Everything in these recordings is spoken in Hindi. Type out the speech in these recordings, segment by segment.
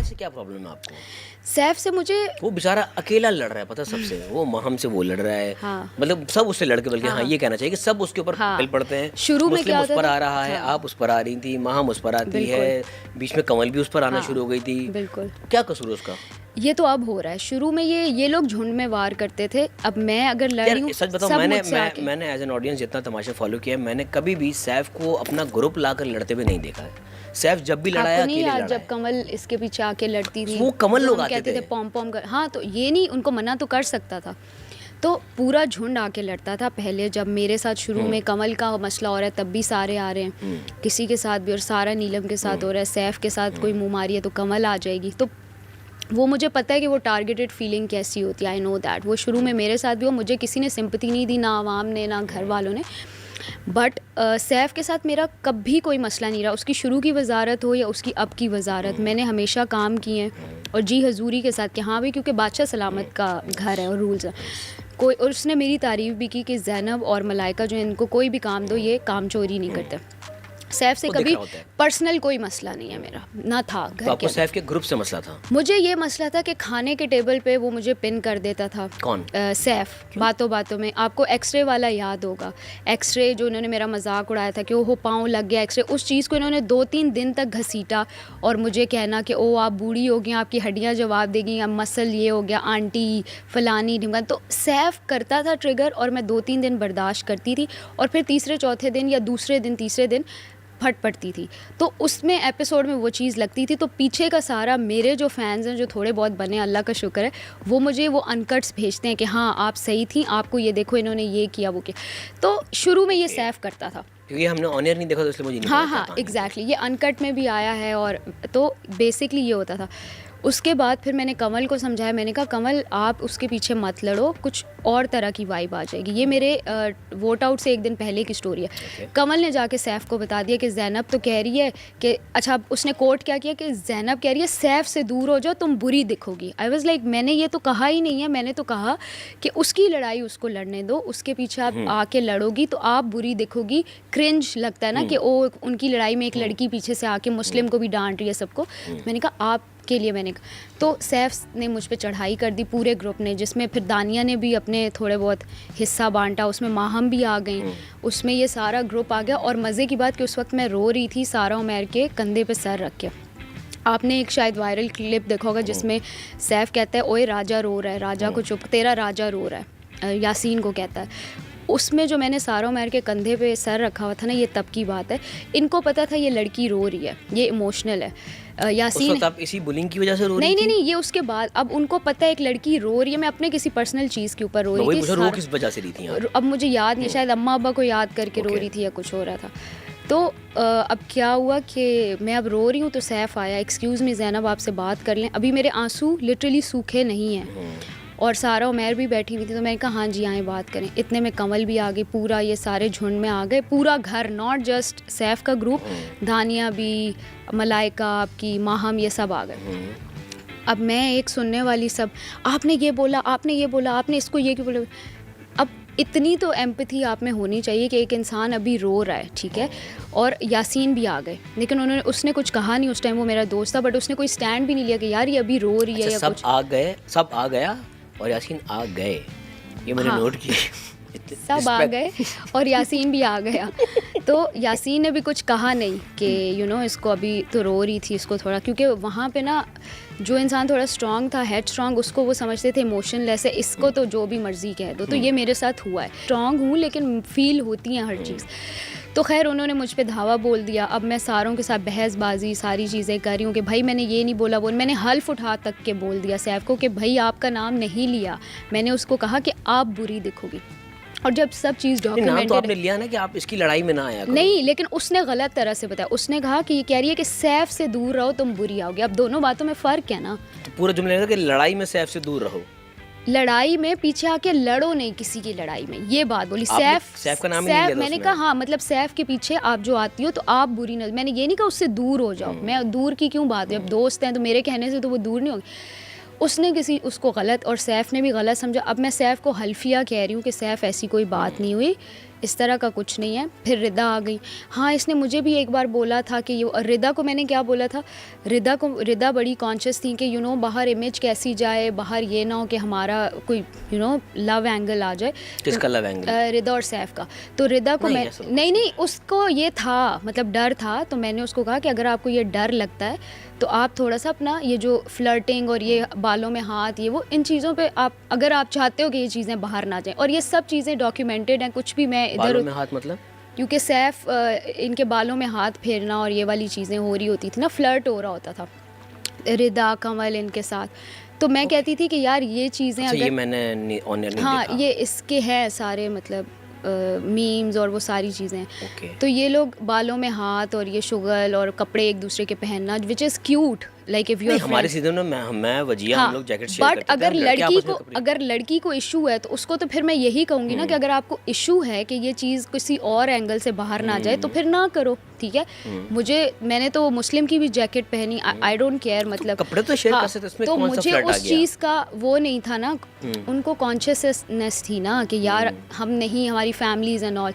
सैफ से क्या प्रॉब्लम है आपको? सैफ से मुझे वो बेचारा अकेला लड़ रहा है, पता है सबसे। वो महम से वो लड़ रहा है। हाँ। मतलब सब उससे लड़के, बल्कि हाँ ये कहना चाहिए कि सब उसके ऊपर हाँ। पिल पड़ते हैं। शुरू में मुस्लिम क्या उस होता पर था? आ रहा है, हाँ। आप उस पर आ रही थी, महम उस पर आती बिल्कुल। है, बीच में कमल भी उस पर आना हाँ, शुरू हो गई थी। बिल्कुल। क्या कसूर है उसका? ये तो अब हो रहा है। शुरू में ये लोग झुंड में वार करते थे। अब मैं अगर लड़ रही यार हूँ, सच बताऊं, सब मैंने मुझसे आके मैंने एज एन ऑडियंस जितना तमाशा फॉलो किया है, मैंने कभी भी सैफ को अपना ग्रुप लाकर लड़ते हुए नहीं देखा है। सैफ जब भी लड़ाया आपको नहीं अकेले याद लड़ा जब है। कमल इसके पीछे आके लड़ती थी? वो कमल जो लोग हम आते कहते थे। थे पॉम पॉम कर। हाँ, तो ये नहीं, उनको मना तो कर सकता था। तो पूरा झुंड आके लड़ता था पहले, जब मेरे साथ शुरू में कमल का मसला हो रहा है तब भी सारे आ रहे हैं, किसी के साथ भी, और सारा नीलम के साथ हो रहा है, सैफ के साथ कोई मुँह मारी है तो कमल आ जाएगी। तो वो मुझे पता है कि वो टारगेटेड फीलिंग कैसी होती है, आई नो दैट। वो शुरू में मेरे साथ भी हो, मुझे किसी ने सिंपैथी नहीं दी, ना आवाम ने ना घर वालों ने। बट सैफ के साथ मेरा कभी कोई मसला नहीं रहा, उसकी शुरू की वजारत हो या उसकी अब की वजारत, मैंने हमेशा काम किए हैं और जी हजूरी के साथ कि हाँ भाई, क्योंकि बादशाह सलामत का घर है और रूल्स है कोई। और उसने मेरी तारीफ़ भी की कि ज़ैनब और मलाइका जो इनको कोई भी काम दो ये काम चोरी नहीं करते। सैफ से कभी पर्सनल कोई मसला नहीं है मेरा, ना था घर तो आपको के सैफ के ग्रुप से मसला था? मुझे ये मसला था कि खाने के टेबल पे वो मुझे पिन कर देता था। कौन? सैफ। बातों बातों में आपको एक्सरे वाला याद होगा, एक्सरे जो उन्होंने मेरा मजाक उड़ाया था कि ओहो पाँव लग गया एक्सरे, उस चीज़ को इन्होंने 2-3 दिन तक घसीटा और मुझे कहना कि ओ आप बूढ़ी हो गई, आपकी हड्डियाँ जवाब देगी, अब मसल ये हो गया, आंटी फलानी ढिमकानी। तो सैफ करता था ट्रिगर और मैं 2-3 दिन बर्दाश्त करती थी और फिर तीसरे चौथे दिन या दूसरे दिन तीसरे दिन फट पड़ती थी। तो उसमें एपिसोड में वो चीज़ लगती थी। तो पीछे का सारा मेरे जो फैंस हैं, जो थोड़े बहुत बने, अल्लाह का शुक्र है, वो मुझे वो अनकट्स भेजते हैं कि हाँ आप सही थी, आपको ये देखो इन्होंने ये किया वो किया। तो शुरू में ये सैफ करता था, क्योंकि हमने ऑनियर नहीं देखा तो इसलिए मुझे नहीं हाँ पता हाँ था। एग्जैक्टली, ये अनकट में भी आया है। और तो बेसिकली ये होता था। उसके बाद फिर मैंने कमल को समझाया, मैंने कहा कमल आप उसके पीछे मत लड़ो, कुछ और तरह की वाइब आ जाएगी। ये मेरे वोट आउट से एक दिन पहले की स्टोरी है। कमल ने जाके सैफ को बता दिया कि ज़ैनब तो कह रही है कि अच्छा, उसने कोट क्या किया कि ज़ैनब कह रही है सैफ से दूर हो जाओ तुम बुरी दिखोगी। आई वाज लाइक मैंने ये तो कहा ही नहीं है, मैंने तो कहा कि उसकी लड़ाई उसको लड़ने दो, उसके पीछे आप आके लड़ोगी तो आप बुरी दिखोगी। क्रिंज लगता है ना कि ओ उनकी लड़ाई में एक लड़की पीछे से आके मुस्लिम को भी डांट रही है सबको। मैंने कहा आप के लिए मैंने तो सैफ ने मुझ पे चढ़ाई कर दी, पूरे ग्रुप ने, जिसमें फिर दानिया ने भी अपने थोड़े बहुत हिस्सा बांटा, उसमें माहम भी आ गई, उसमें ये सारा ग्रुप आ गया। और मज़े की बात कि उस वक्त मैं रो रही थी सारा उमर के कंधे पे सर रख के। आपने एक शायद वायरल क्लिप देखा होगा जिसमें सैफ कहता है ओए राजा रो रहा है, राजा को चुप, तेरा राजा रो रहा है, यासीन को कहता है। उसमें जो मैंने सारा उमर के कंधे पे सर रखा हुआ था ना, ये तब की बात है। इनको पता था ये लड़की रो रही है, ये इमोशनल है। यासीन, उस वक्त आप इसी बुलिंग की वजह से रो रही नहीं थी? नहीं नहीं, ये उसके बाद। अब उनको पता है एक लड़की रो रही है, मैं अपने किसी पर्सनल चीज़ के ऊपर रो रही थी। रो किस वजह से रही थी आप? अब मुझे याद नहीं, शायद अम्मा अब्बा को याद करके रो रही थी या कुछ हो रहा था। तो अब क्या हुआ कि मैं अब रो रही हूँ तो सैफ आया, एक्सक्यूज़ मी ज़ैनब आपसे बात कर लें, अभी मेरे आंसू लिटरली सूखे नहीं हैं। और सारा उमर भी बैठी हुई थी, तो मैंने कहा हाँ जी आए बात करें। इतने में कमल भी आ गई, पूरा ये सारे झुंड में आ गए, पूरा घर, नॉट जस्ट सैफ का ग्रुप, दानिया भी, मलाइका आपकी, माहम, ये सब आ गए। अब मैं एक सुनने वाली, सब आपने ये बोला, आपने ये बोला, आपने इसको ये क्यों बोला। अब इतनी तो एम्पैथी आप में होनी चाहिए कि एक इंसान अभी रो रहा है, ठीक है। और यासीन भी आ गए, लेकिन उसने कुछ कहा नहीं उस टाइम, वो मेरा दोस्त था, बट उसने कोई स्टैंड भी नहीं लिया कि यार ये अभी रो रही है या सब कुछ। आ गए, सब आ गया और यासीन आ गए, ये मैंने नोट किया। सब आ गए और यासीन भी आ गया। तो यासीन ने भी कुछ कहा नहीं कि इसको अभी तो रो रही थी, इसको थोड़ा, क्योंकि वहाँ पे ना जो इंसान थोड़ा स्ट्रांग था, हेड स्ट्रांग, उसको वो समझते थे इमोशनलेस है, इसको तो जो भी मर्जी कह दो। तो ये मेरे साथ हुआ है, स्ट्रांग हूँ लेकिन फील होती है हर चीज़। तो खैर उन्होंने मुझ पे धावा बोल दिया। अब मैं सारों के साथ बहसबाजी सारी चीज़ें कर रही हूँ कि भाई मैंने ये नहीं बोला, मैंने हल्फ उठा तक के बोल दिया सैफ को कि भाई आपका नाम नहीं लिया, मैंने उसको कहा कि आप बुरी दिखोगी। और जब सब चीज़ डॉक्यूमेंटेड, तो आपने लिया ना कि आप इसकी लड़ाई में ना आया करो। नहीं, लेकिन उसने गलत तरह से बताया। उसने कहा कि ये कह रही है कि सैफ से दूर रहो तुम बुरी आओगे। अब दोनों बातों में फ़र्क है ना। तो पूरा जुमला है कि लड़ाई में सैफ से दूर रहो, लड़ाई में पीछे आके लड़ो नहीं किसी की लड़ाई में, ये बात बोली। सैफ का नाम ही नहीं लिया था मैंने उसमें। कहा हाँ, मतलब सैफ के पीछे आप जो आती हो तो आप बुरी न, मैंने ये नहीं कहा उससे दूर हो जाओ। मैं दूर की क्यों बात है, अब दोस्त हैं तो मेरे कहने से तो वो दूर नहीं होगी। उसने उसको गलत, और सैफ ने भी गलत समझा। अब मैं सैफ को हल्फिया कह रही हूँ कि सैफ ऐसी कोई बात नहीं हुई, इस तरह का कुछ नहीं है। फिर रिदा आ गई। हाँ, इसने मुझे भी एक बार बोला था कि ये, और रिदा को मैंने क्या बोला था, रिदा बड़ी कॉन्शियस थी कि बाहर इमेज कैसी जाए, बाहर ये ना हो कि हमारा कोई लव एंगल आ जाए। किसका लव एंगल? रिदा और सैफ का। तो रिदा को मैं नहीं, उसको ये था, मतलब डर था। तो मैंने उसको कहा कि अगर आपको ये डर लगता है तो आप थोड़ा सा अपना ये जो फ्लर्टिंग और ये बालों में हाथ, ये वो, इन चीज़ों पे अगर आप चाहते हो कि ये चीज़ें बाहर ना जाएं, और ये सब चीज़ें डॉक्यूमेंटेड हैं, कुछ भी मैं बालों इधर में हाथ मतलब? क्योंकि सैफ इनके बालों में हाथ फेरना और ये वाली चीज़ें हो रही होती थी ना, फ्लर्ट हो रहा होता था रिदा कमल इनके साथ। तो मैं कहती थी कि यार ये चीज़ें अच्छा, अगर ये मैंने ऑनर नहीं हाँ देखा। ये इसके हैं सारे, मतलब मीम्स और वो सारी चीज़ें। ओके। तो ये लोग बालों में हाथ और ये शुगल और कपड़े एक दूसरे के पहनना, which is cute, like if you हमारे सीजन में मैं वजिया हम लोग जैकेट शेयर बट करते थे, अगर लड़के लड़की आपस में को कपड़े। अगर लड़की को इशू है तो उसको तो फिर मैं यही कहूँगी ना कि अगर आपको इशू है कि ये चीज़ किसी और एंगल से बाहर ना जाए तो फिर ना करो, ठीक है। मैंने तो मुस्लिम की भी जैकेट पहनी, आई डोंट केयर, मतलब कपड़े तो शेयर कर सकते, इसमें तो कौन सा मुझे फ्लर्ट आ उस गया? चीज़ का वो नहीं था ना, उनको कॉन्शियसनेस थी ना कि यार हम नहीं, हमारी फैमिलीज एंड ऑल।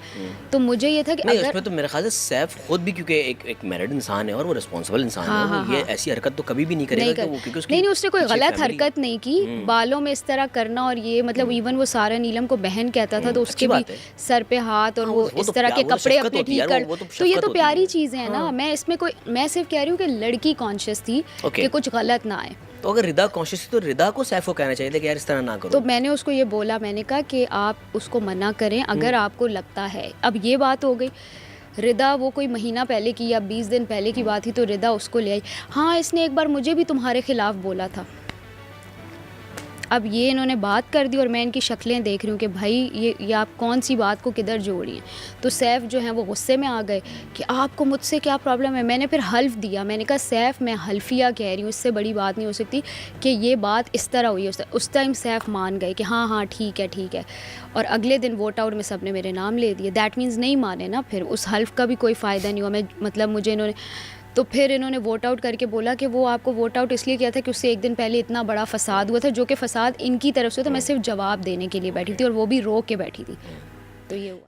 तो मुझे ये था कि नहीं, अगर उसमें तो मेरे ख्याल से सैफ खुद भी, क्योंकि एक मैरिड इंसान है और वो रिस्पॉन्सिबल इंसान हाँ, है, वो हाँ, ये हाँ। ऐसी हरकत तो कभी भी नहीं करेगा कि वो, क्योंकि उसकी नहीं, उसने कोई पीछे गलत family- हरकत नहीं की। बालों में इस तरह करना और ये, मतलब इवन वो सारा नीलम को बहन कहता था तो उसके अच्छी भी बात है। सर पे हाथ और हाँ, वो वो इस तो तरह के वो तो कपड़े शफ़क़त अपने होती है ठीक यार, कर, वो तो तो ये शफ़क़त तो होती प्यारी है। चीज़ें हैं ना। मैं सिर्फ कह रही हूँ कि लड़की कॉन्शियस थी Okay. कि कुछ गलत ना आए। तो अगर रिदा कॉन्शियस थी तो रिदा को सैफ को कहना चाहिए था कि यार इस तरह ना करो। तो मैंने उसको ये बोला, मैंने कहा कि आप उसको मना करें अगर आपको लगता है। अब ये बात हो गई, रिदा वो कोई महीना पहले की या 20 दिन पहले की बात थी, तो रिदा उसको ले आई। हाँ, इसने एक बार मुझे भी तुम्हारे खिलाफ बोला था। अब ये इन्होंने बात कर दी और मैं इनकी शक्लें देख रही हूँ कि भाई ये आप कौन सी बात को किधर जोड़ी हैं। तो सैफ जो है वो गुस्से में आ गए कि आपको मुझसे क्या प्रॉब्लम है। मैंने फिर हल्फ दिया, मैंने कहा सैफ मैं हल्फिया कह रही हूँ, इससे बड़ी बात नहीं हो सकती कि ये बात इस तरह हुई है। उस टाइम सैफ मान गए कि हाँ हाँ ठीक है। और अगले दिन वोट आउट में सब ने मेरे नाम ले दिए। दैट मीन्स नहीं माने ना, फिर उस हल्फ का भी कोई फ़ायदा नहीं हुआ। मुझे इन्होंने तो फिर इन्होंने वोट आउट करके बोला कि वो आपको वोट आउट इसलिए किया था कि उससे एक दिन पहले इतना बड़ा फसाद हुआ था, जो कि फसाद इनकी तरफ से था। मैं सिर्फ जवाब देने के लिए बैठी थी और वो भी रो के बैठी थी। तो ये हुआ।